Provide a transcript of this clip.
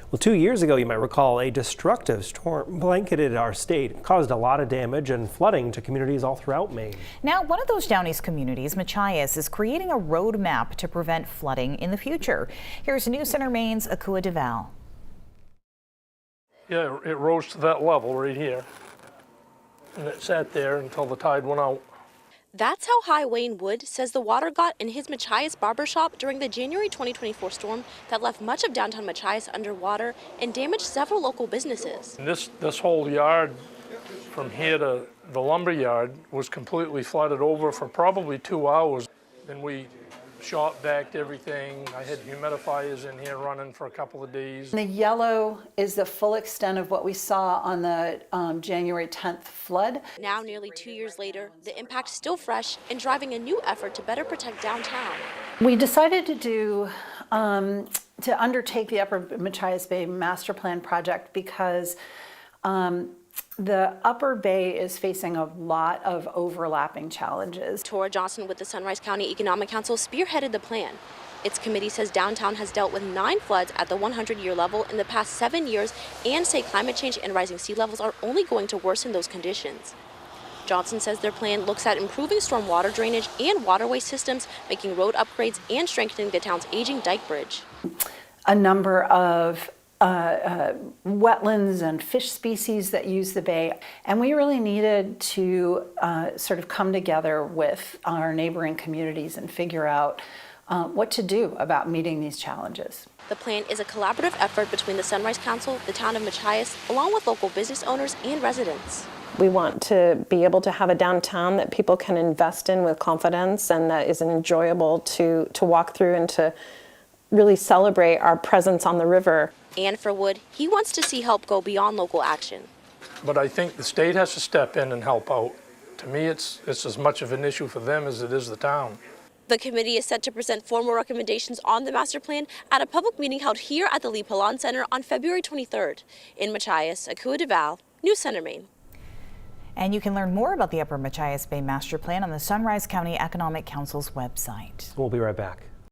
Well, 2 years ago, you might recall, a destructive storm blanketed our state, caused a lot of damage and flooding to communities all throughout Maine. Now, one of those Down East communities, Machias, is creating a roadmap to prevent flooding in the future. Here's News Center Maine's Akua DeVal. Yeah, it rose to that level right here, and it sat there until the tide went out. That's how high Wayne Wood says the water got in his Machias barbershop during the January 2024 storm that left much of downtown Machias underwater and damaged several local businesses. And this whole yard from here to the lumber yard was completely flooded over for probably 2 hours. Then we shop vacked everything. I had humidifiers in here running for a couple of days. The yellow is the full extent of what we saw on the January 10th flood. Now, nearly 2 years later, the impact still fresh and driving a new effort to better protect downtown. We decided to undertake the Upper Machias Bay Master Plan project because the Upper Bay is facing a lot of overlapping challenges. Tora Johnson with the Sunrise County Economic Council spearheaded the plan. Its committee says downtown has dealt with 9 floods at the 100-year level in the past 7 years and say climate change and rising sea levels are only going to worsen those conditions. Johnson says their plan looks at improving stormwater drainage and waterway systems, making road upgrades and strengthening the town's aging dike bridge. A number of wetlands and fish species that use the bay. And we really needed to sort of come together with our neighboring communities and figure out what to do about meeting these challenges. The plan is a collaborative effort between the Sunrise Council, the town of Machias, along with local business owners and residents. We want to be able to have a downtown that people can invest in with confidence and that is enjoyable to walk through and to really celebrate our presence on the river. And for Wood, he wants to see help go beyond local action. But I think the state has to step in and help out. To me, it's as much of an issue for them as it is the town. The committee is set to present formal recommendations on the master plan at a public meeting held here at the Lee Pilon Center on February 23rd. In Machias, Akua DeVal, News Center, Maine. And you can learn more about the Upper Machias Bay Master Plan on the Sunrise County Economic Council's website. We'll be right back.